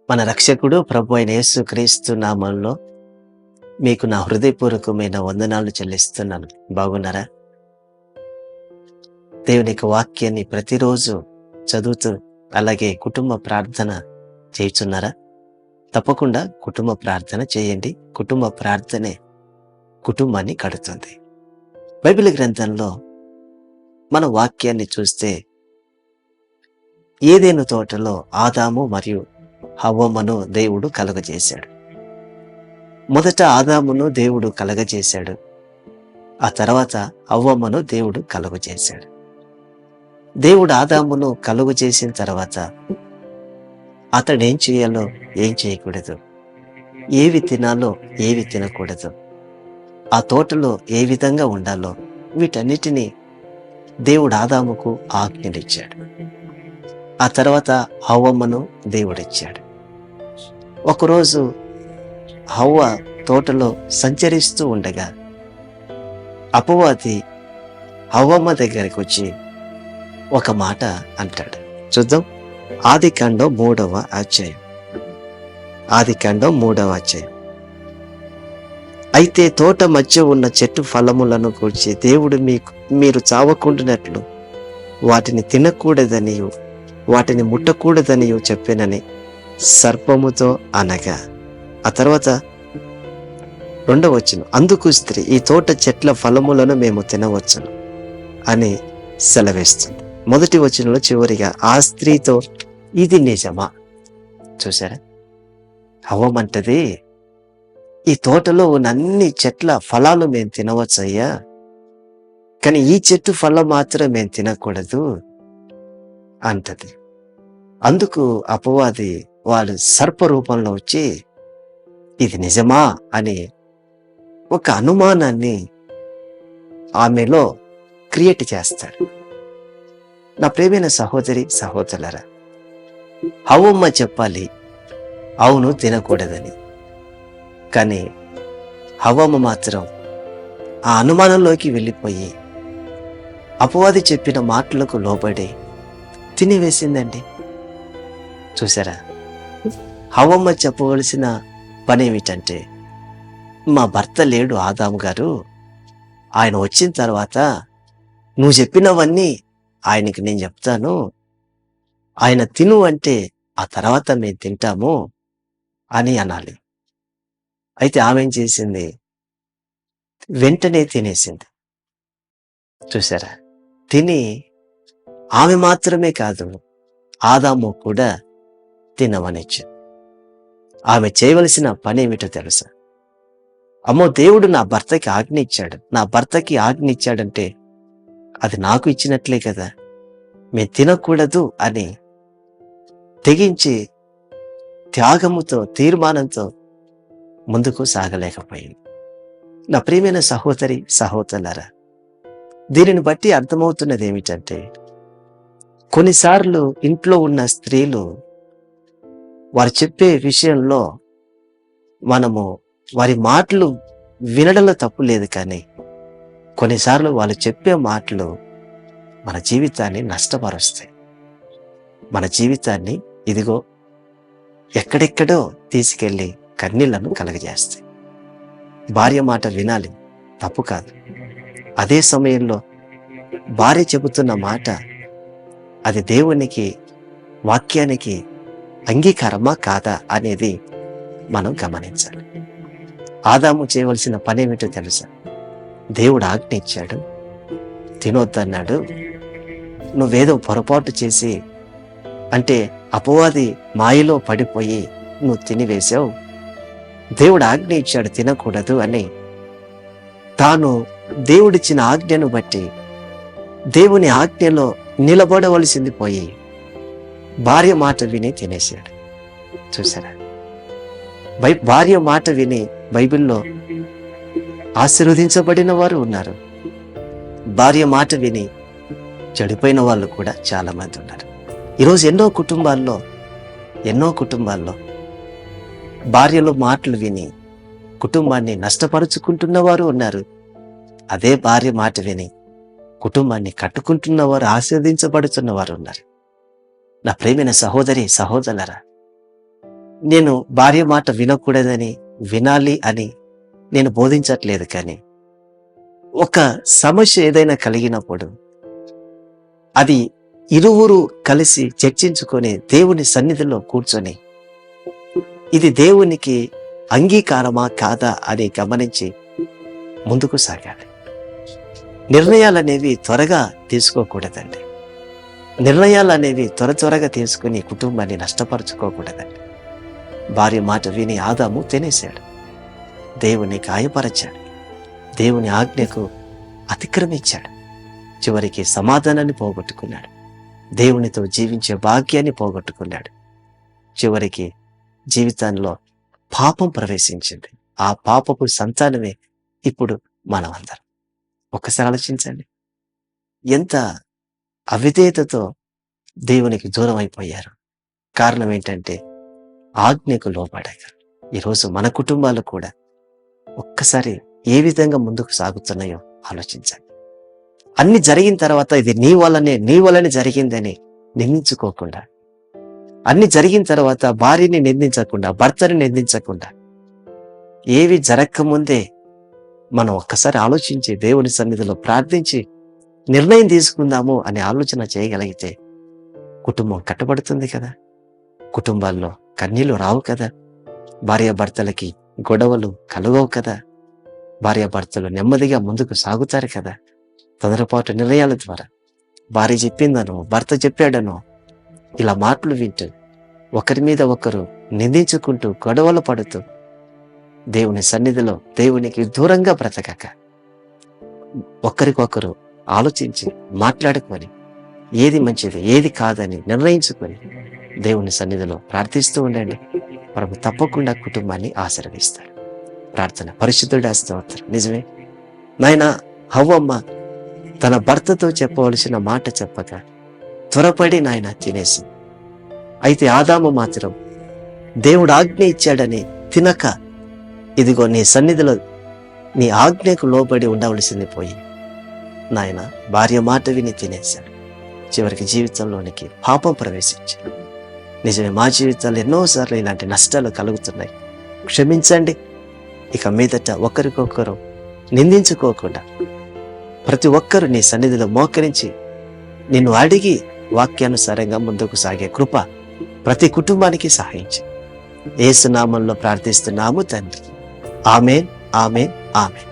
మన రక్షకుడు ప్రభు అయిన యేసుక్రీస్తు నామంలో మీకు నా హృదయపూర్వకమైన వందనాలు చెల్లిస్తున్నాను. బాగున్నారా? దేవుని యొక్క వాక్యాన్ని ప్రతిరోజు చదువుతూ అలాగే కుటుంబ ప్రార్థన చేయుచున్నారా? తప్పకుండా కుటుంబ ప్రార్థన చేయండి. కుటుంబ ప్రార్థనే కుటుంబాన్ని కడుతుంది. బైబిల్ గ్రంథంలో మన వాక్యాన్ని చూస్తే ఏదెను తోటలో ఆదాము మరియు హవ్వమ్మను దేవుడు కలుగజేశాడు. మొదట ఆదామును దేవుడు కలగజేశాడు. ఆ తర్వాత హవ్వమ్మను దేవుడు కలుగజేశాడు. దేవుడు ఆదామును కలుగజేసిన తర్వాత అతడేం చేయాలో ఏం చేయకూడదు, ఏవి తినాలో ఏవి తినకూడదు, ఆ తోటలో ఏ విధంగా ఉండాలో వీటన్నిటినీ దేవుడు ఆదాముకు ఆజ్ఞలిచ్చాడు. ఆ తర్వాత హవ్వమ్మను దేవుడిచ్చాడు. ఒకరోజు హవ్వ తోటలో సంచరిస్తూ ఉండగా అపవాది హవ్వమ్మ దగ్గరికి వచ్చి ఒక మాట అంటాడు. చూద్దాం. ఆదికాండం 3వ అధ్యాయం. ఆదికాండం 3వ అధ్యాయం. అయితే తోట మధ్య ఉన్న చెట్టు ఫలములను గూర్చి దేవుడు మీరు చావకుండానట్లు వాటిని తినకూడదనియు వాటిని ముట్టకూడదనియు చెప్పానని సర్పముతో అనగా, ఆ తర్వాత 2వ వచనం, అందుకు స్త్రీ, ఈ తోట చెట్ల ఫలములను మేము తినవచ్చును అని సెలవేస్తుంది. 1వ వచనంలో చివరిగా ఆ స్త్రీతో, ఇది నిజమా? చూసారా? హవ్వమంటది, ఈ తోటలో ఉన్న అన్ని చెట్ల ఫలాలు మేము తినవచ్చయ్యా, కానీ ఈ చెట్టు ఫలం మాత్రం మేము తినకూడదు అంటది. అందుకు అపవాది వాడు సర్ప రూపంలో వచ్చి ఇది నిజమా అని ఒక అనుమానాన్ని ఆమెలో క్రియేట్ చేస్తాడు. నా ప్రియమైన సహోదరి సహోదరులారా, హవ్వమ్మ చెప్పాలి అవును తినకూడదని, కానీ హవ్వమ్మ మాత్రం ఆ అనుమానంలోకి వెళ్ళిపోయి అపవాది చెప్పిన మాటలకు లోబడి తినివేసిందండి. చూసారా? హవ్వమ్మ చెప్పవలసిన పనేమిటంటే, మా భర్త లేడు ఆదాము గారు, ఆయన వచ్చిన తర్వాత నువ్వు చెప్పినవన్నీ ఆయనకి నేను చెప్తాను, ఆయన తిను అంటే ఆ తర్వాత మేము తింటాము అని అనాలి. అయితే ఆమె ఏం చేసింది? వెంటనే తినేసింది. చూసారా? తిని ఆమె మాత్రమే కాదు ఆదాము కూడా తినవనిచ్చింది. ఆమె చేయవలసిన పని ఏమిటో తెలుసా? అమ్మో, దేవుడు నా భర్తకి ఆజ్ఞ ఇచ్చాడు, నా భర్తకి ఆజ్ఞ ఇచ్చాడంటే అది నాకు ఇచ్చినట్లే కదా, మేము తినకూడదు అని తెగించి త్యాగముతో తీర్మానంతో ముందుకు సాగలేకపోయింది. నా ప్రియమైన సహోదరి సహోదరులారా, దీనిని బట్టి అర్థమవుతున్నది ఏమిటంటే, కొన్నిసార్లు ఇంట్లో ఉన్న స్త్రీలు వారు చెప్పే విషయంలో మనము వారి మాటలు వినడంలో తప్పు లేదు, కానీ కొన్నిసార్లు వాళ్ళు చెప్పే మాటలు మన జీవితాన్ని నష్టపరుస్తాయి. మన జీవితాన్ని ఇదిగో ఎక్కడెక్కడో తీసుకెళ్ళి కన్నీళ్లను కలగజేస్తాయి. భార్య మాట వినాలి, తప్పు కాదు. అదే సమయంలో భార్య చెబుతున్న మాట అది దేవునికి వాక్యానికి అంగీకారమా కాదా అనేది మనం గమనించాలి. ఆదాము చేయవలసిన పనేమిటో తెలుసా? దేవుడు ఆజ్ఞ ఇచ్చాడు, తినొద్దన్నాడు. నువ్వేదో పొరపాటు చేసి, అంటే అపవాది మాయలో పడిపోయి నువ్వు తినివేశావు. దేవుడు ఆజ్ఞ ఇచ్చాడు తినకూడదు అని తాను దేవుడిచ్చిన ఆజ్ఞను బట్టి దేవుని ఆజ్ఞలో నిలబడవలసింది పోయి భార్య మాట విని తినేశాడు. చూసారా? భార్య మాట విని బైబిల్లో ఆశీర్వదించబడిన వారు ఉన్నారు, భార్య మాట విని చెడిపోయిన వాళ్ళు కూడా చాలా మంది ఉన్నారు. ఈరోజు ఎన్నో కుటుంబాల్లో భార్యలు మాటలు విని కుటుంబాన్ని నష్టపరుచుకుంటున్న వారు ఉన్నారు. అదే భార్య మాట విని కుటుంబాన్ని కట్టుకుంటున్నవారు, ఆశీర్వదించబడుతున్న వారు ఉన్నారు. నా ప్రేమైన సహోదరి సహోదరులారా, నేను భార్య మాట వినకూడదని, వినాలి అని నేను బోధించట్లేదు. కానీ ఒక సమస్య ఏదైనా కలిగినప్పుడు అది ఇరువురు కలిసి చర్చించుకొని దేవుని సన్నిధిలో కూర్చొని ఇది దేవునికి అంగీకారమా కాదా అని గమనించి ముందుకు సాగాలి. నిర్ణయాలు అనేవి త్వరగా తీసుకోకూడదండి. నిర్ణయాలు అనేవి త్వరగా తీసుకుని కుటుంబాన్ని నష్టపరుచుకోకూడదండి. భార్య మాట విని ఆదాము తినేశాడు, దేవుని గాయపరచాడు, దేవుని ఆజ్ఞకు అతిక్రమించాడు. చివరికి సమాధానాన్ని పోగొట్టుకున్నాడు, దేవునితో జీవించే భాగ్యాన్ని పోగొట్టుకున్నాడు. చివరికి జీవితంలో పాపం ప్రవేశించింది. ఆ పాపపు సంతానమే ఇప్పుడు మనమందరం. ఒక్కసారి ఆలోచించండి, ఎంత అవిధేయతతో దేవునికి దూరం అయిపోయారు. కారణం ఏంటంటే ఆజ్ఞకు లోబడక. ఈరోజు మన కుటుంబాలు కూడా ఒక్కసారి ఏ విధంగా ముందుకు సాగుతున్నాయో ఆలోచించండి. అన్ని జరిగిన తర్వాత ఇది నీ వల్లనే జరిగిందని నిందించుకోకుండా, అన్ని జరిగిన తర్వాత భార్యని నిందించకుండా, భర్తని నిందించకుండా, ఏవి జరగకముందే మనం ఒక్కసారి ఆలోచించి దేవుని సన్నిధిలో ప్రార్థించి నిర్ణయం తీసుకుందాము అనే ఆలోచన చేయగలిగితే కుటుంబం కట్టబడుతుంది కదా, కుటుంబాల్లో కన్నీళ్లు రావు కదా, భార్యాభర్తలకి గొడవలు కలగవు కదా, భార్యాభర్తలు నెమ్మదిగా ముందుకు సాగుతారు కదా. తొందరపాటు నిర్ణయాల ద్వారా భార్య చెప్పిందనో, భర్త చెప్పాడనో ఇలా మాటలు వింటూ ఒకరి మీద ఒకరు నిందించుకుంటూ గొడవలు పడుతూ దేవుని సన్నిధిలో దేవునికి దూరంగా బ్రతకక ఒకరికొకరు ఆలోచించి మాట్లాడుకొని ఏది మంచిది ఏది కాదని నిర్ణయించుకొని దేవుని సన్నిధిలో ప్రార్థిస్తూ ఉండండి. ప్రభు తప్పకుండా కుటుంబాన్ని ఆశీర్వదిస్తాడు. ప్రార్థన. పరిశుద్ధుడా స్తోత్రం. నిజమే నాయనా, హవ్వమ్మ తన భర్తతో చెప్పవలసిన మాట చెప్పక త్వరపడి నాయన తినేసి, అయితే ఆదాము మాత్రం దేవుడు ఆజ్ఞ ఇచ్చాడని తినక, ఇదిగో నీ సన్నిధిలో నీ ఆజ్ఞకు లోబడి ఉండవలసింది పోయి నాయన భార్య మాట విని తినేశాడు. చివరికి జీవితంలోనికి పాపం ప్రవేశించాడు. నిజమే, మా జీవితాల్లో ఎన్నోసార్లు ఇలాంటి నష్టాలు కలుగుతున్నాయి. క్షమించండి. ఇక మీదట ఒకరికొకరు నిందించుకోకుండా ప్రతి ఒక్కరూ నీ సన్నిధిలో మోకరించి నిన్ను అడిగి వాక్యానుసారంగా ముందుకు సాగే కృప ప్రతి కుటుంబానికి సహాయించి యేసు నామములో ప్రార్థిస్తున్నాము తండ్రి. ఆమేన్, ఆమేన్, ఆమేన్.